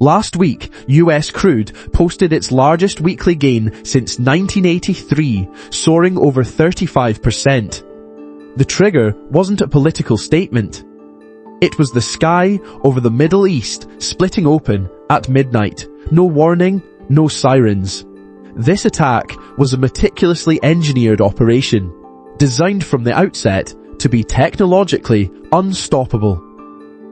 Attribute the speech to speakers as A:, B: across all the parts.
A: Last week, US crude posted its largest weekly gain since 1983, soaring over 35%. The trigger wasn't a political statement. It was the sky over the Middle East splitting open at midnight. No warning, no sirens. This attack was a meticulously engineered operation, designed from the outset to be technologically unstoppable.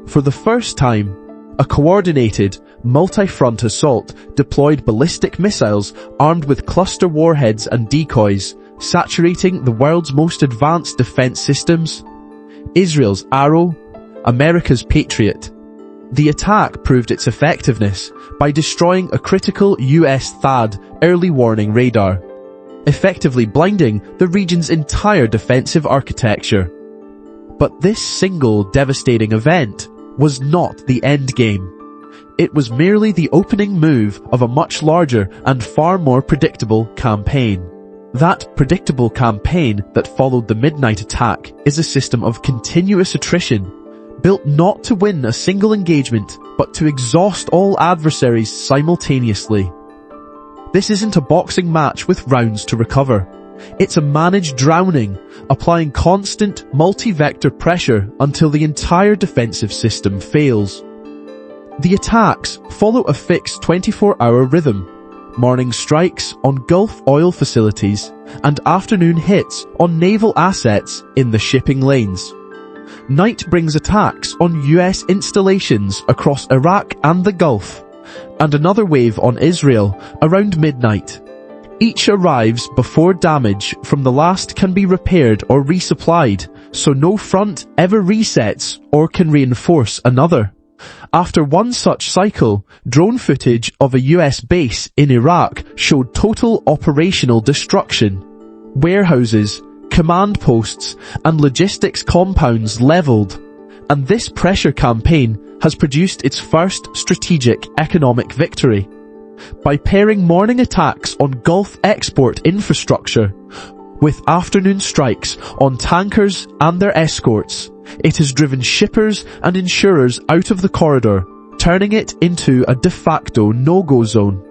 A: For the first time, a coordinated, multi-front assault deployed ballistic missiles armed with cluster warheads and decoys, saturating the world's most advanced defense systems. Israel's Arrow, America's Patriot. The attack proved its effectiveness by destroying a critical US THAAD early warning radar, effectively blinding the region's entire defensive architecture. But this single devastating event was not the end game. It was merely the opening move of a much larger and far more predictable campaign. That predictable campaign that followed the midnight attack is a system of continuous attrition, built not to win a single engagement, but to exhaust all adversaries simultaneously. This isn't a boxing match with rounds to recover. It's a managed drowning, applying constant multi-vector pressure until the entire defensive system fails. The attacks follow a fixed 24-hour rhythm: morning strikes on Gulf oil facilities and afternoon hits on naval assets in the shipping lanes. Night brings attacks on US installations across Iraq and the Gulf, and another wave on Israel around midnight. Each arrives before damage from the last can be repaired or resupplied, so no front ever resets or can reinforce another. After one such cycle, drone footage of a US base in Iraq showed total operational destruction. Warehouses, command posts, and logistics compounds leveled, and this pressure campaign has produced its first strategic economic victory. By pairing morning attacks on Gulf export infrastructure with afternoon strikes on tankers and their escorts, it has driven shippers and insurers out of the corridor, turning it into a de facto no-go zone.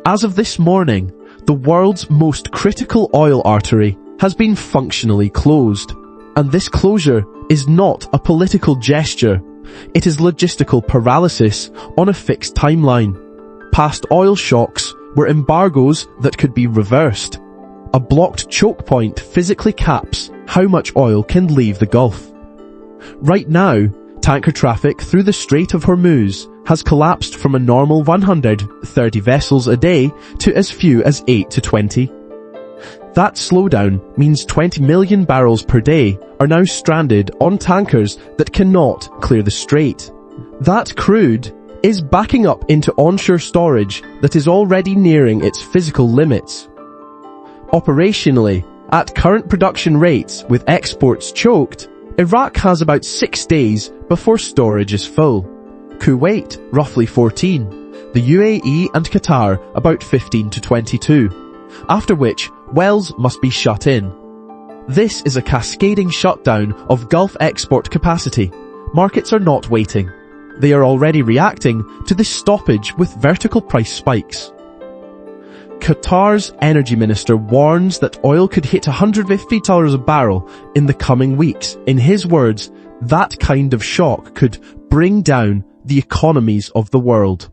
A: As of this morning, the world's most critical oil artery has been functionally closed, and this closure is not a political gesture. It is logistical paralysis on a fixed timeline. Past oil shocks were embargoes that could be reversed. A blocked choke point physically caps how much oil can leave the Gulf. Right now, tanker traffic through the Strait of Hormuz has collapsed from a normal 130 vessels a day to as few as 8 to 20. That slowdown means 20 million barrels per day are now stranded on tankers that cannot clear the strait. That crude is backing up into onshore storage that is already nearing its physical limits. Operationally, at current production rates with exports choked, Iraq has about 6 days before storage is full. Kuwait, roughly 14. The UAE and Qatar, about 15 to 22. After which, wells must be shut in. This is a cascading shutdown of Gulf export capacity. Markets are not waiting. They are already reacting to this stoppage with vertical price spikes. Qatar's energy minister warns that oil could hit $150 a barrel in the coming weeks. In his words, that kind of shock could bring down the economies of the world.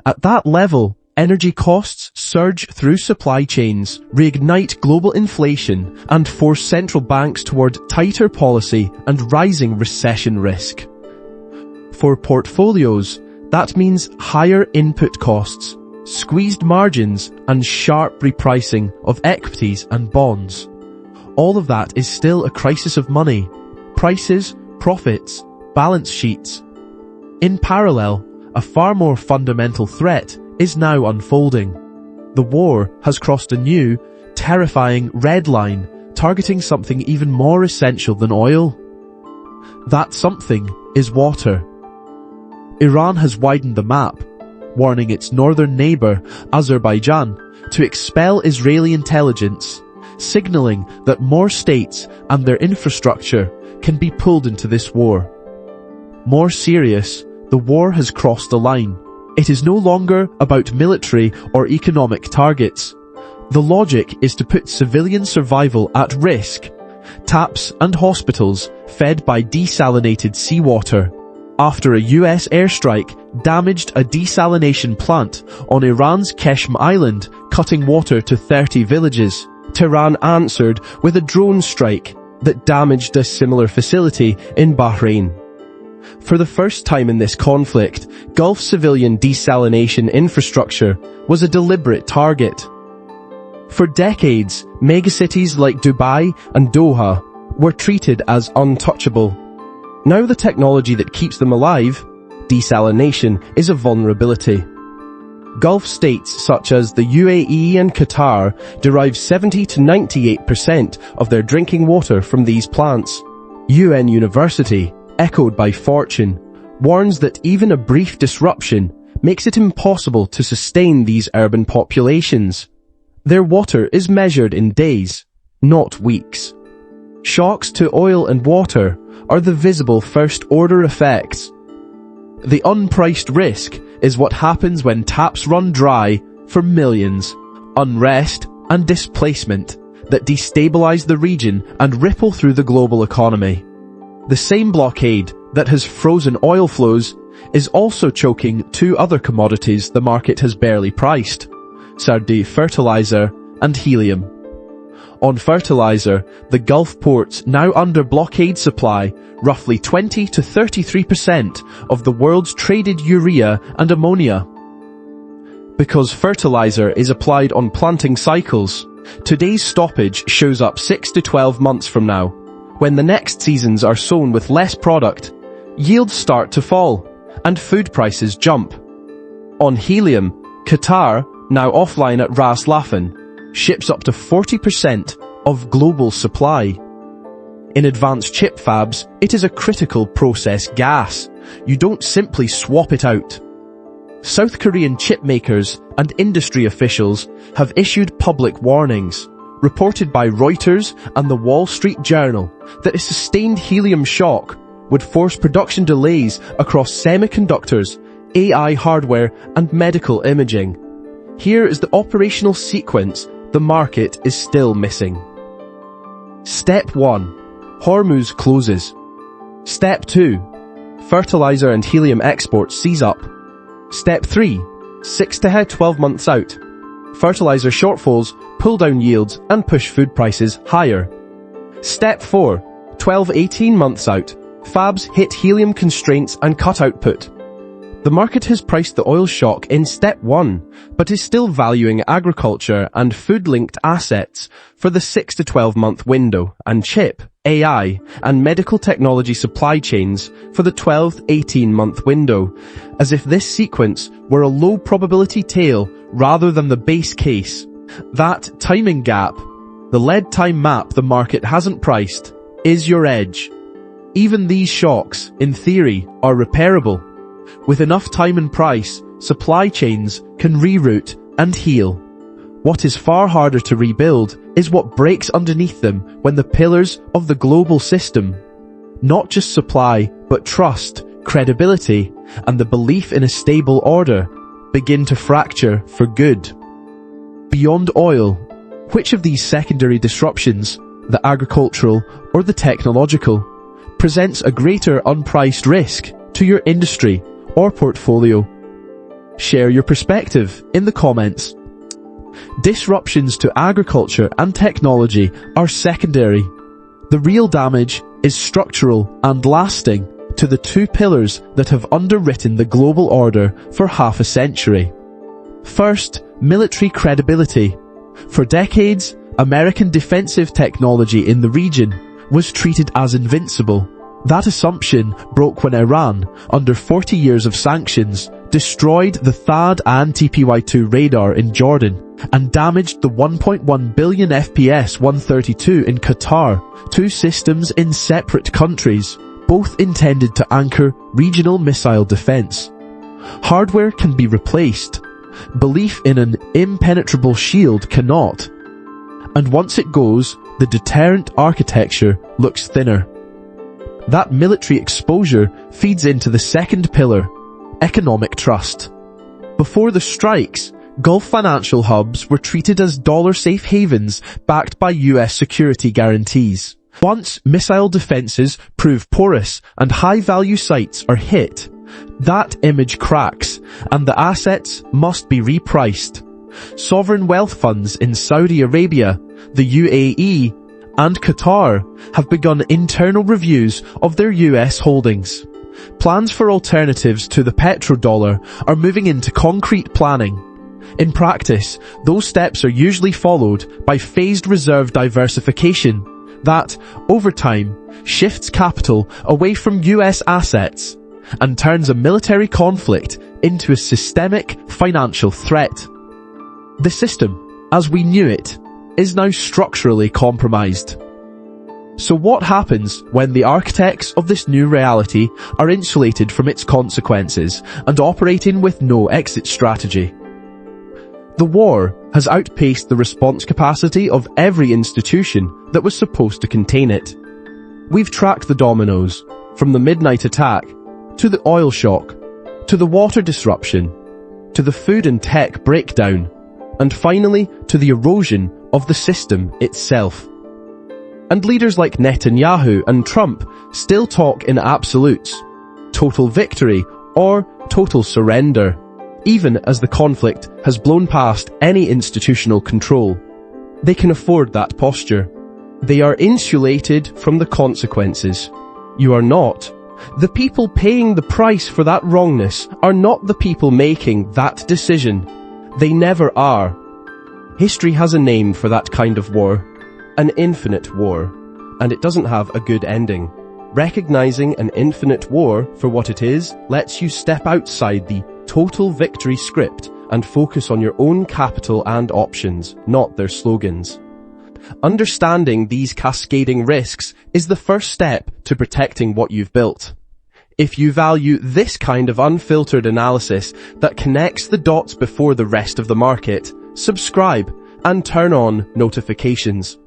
A: At that level, energy costs surge through supply chains, reignite global inflation, and force central banks toward tighter policy and rising recession risk. For portfolios, that means higher input costs, squeezed margins, and sharp repricing of equities and bonds. All of that is still a crisis of money, prices, profits, balance sheets. In parallel, a far more fundamental threat is now unfolding. The war has crossed a new, terrifying red line, targeting something even more essential than oil. That something is water. Iran has widened the map, warning its northern neighbour, Azerbaijan, to expel Israeli intelligence, signalling that more states and their infrastructure can be pulled into this war. More serious, the war has crossed a line, It is no longer about military or economic targets. The logic is to put civilian survival at risk. Taps and hospitals fed by desalinated seawater. After a US airstrike damaged a desalination plant on Iran's Keshm Island, cutting water to 30 villages, Tehran answered with a drone strike that damaged a similar facility in Bahrain. For the first time in this conflict, Gulf civilian desalination infrastructure was a deliberate target. For decades, megacities like Dubai and Doha were treated as untouchable. Now the technology that keeps them alive, desalination, is a vulnerability. Gulf states such as the UAE and Qatar derive 70 to 98% of their drinking water from these plants. UN University, echoed by Fortune, warns that even a brief disruption makes it impossible to sustain these urban populations. Their water is measured in days, not weeks. Shocks to oil and water are the visible first-order effects. The unpriced risk is what happens when taps run dry for millions, unrest and displacement that destabilize the region and ripple through the global economy. The same blockade that has frozen oil flows is also choking two other commodities the market has barely priced: Saudi fertilizer and helium. On fertilizer, the Gulf ports now under blockade supply roughly 20 to 33% of the world's traded urea and ammonia. Because fertilizer is applied on planting cycles, today's stoppage shows up 6 to 12 months from now. When the next seasons are sown with less product, yields start to fall and food prices jump. On helium, Qatar, now offline at Ras Laffan, ships up to 40% of global supply. In advanced chip fabs, it is a critical process gas. You don't simply swap it out. South Korean chip makers and industry officials have issued public warnings, reported by Reuters and the Wall Street Journal, that a sustained helium shock would force production delays across semiconductors, AI hardware, and medical imaging. Here is the operational sequence the market is still missing. Step 1. Hormuz closes. Step 2. Fertilizer and helium exports seize up. Step 3. 6 to 12 months out. Fertilizer shortfalls pull down yields and push food prices higher. Step 4. 12-18 months out. Fabs hit helium constraints and cut output. The market has priced the oil shock in step 1, but is still valuing agriculture and food-linked assets for the 6 to 12 month window, and chip, AI, and medical technology supply chains for the 12-18 month window, as if this sequence were a low probability tail rather than the base case. That timing gap, the lead time map the market hasn't priced, is your edge. Even these shocks, in theory, are repairable. With enough time and price, supply chains can reroute and heal. What is far harder to rebuild is what breaks underneath them when the pillars of the global system, not just supply, but trust, credibility, and the belief in a stable order, begin to fracture for good. Beyond oil, which of these secondary disruptions, the agricultural or the technological, presents a greater unpriced risk to your industry or portfolio? Share your perspective in the comments. Disruptions to agriculture and technology are secondary. The real damage is structural and lasting to the two pillars that have underwritten the global order for half a century. First, military credibility. For decades, American defensive technology in the region was treated as invincible. That assumption broke when Iran, under 40 years of sanctions, destroyed the THAAD and TPY-2 radar in Jordan and damaged the 1.1 billion FPS-132 in Qatar, two systems in separate countries, both intended to anchor regional missile defense. Hardware can be replaced. Belief in an impenetrable shield cannot. And once it goes, the deterrent architecture looks thinner. That military exposure feeds into the second pillar, economic trust. Before the strikes, Gulf financial hubs were treated as dollar-safe havens backed by US security guarantees. Once missile defenses prove porous and high-value sites are hit, that image cracks and the assets must be repriced. Sovereign wealth funds in Saudi Arabia, the UAE, and Qatar have begun internal reviews of their US holdings. Plans for alternatives to the petrodollar are moving into concrete planning. In practice, those steps are usually followed by phased reserve diversification that, over time, shifts capital away from US assets and turns a military conflict into a systemic financial threat. The system, as we knew it, is now structurally compromised. So what happens when the architects of this new reality are insulated from its consequences and operating with no exit strategy? The war has outpaced the response capacity of every institution that was supposed to contain it. We've tracked the dominoes, from the midnight attack, to the oil shock, to the water disruption, to the food and tech breakdown, and finally to the erosion of the system itself. And leaders like Netanyahu and Trump still talk in absolutes, total victory or total surrender, even as the conflict has blown past any institutional control. They can afford that posture. They are insulated from the consequences. You are not. The people paying the price for that wrongness are not the people making that decision. They never are. History has a name for that kind of war, an infinite war, and it doesn't have a good ending. Recognizing an infinite war for what it is lets you step outside the total victory script and focus on your own capital and options, not their slogans. Understanding these cascading risks is the first step to protecting what you've built. If you value this kind of unfiltered analysis that connects the dots before the rest of the market, subscribe and turn on notifications.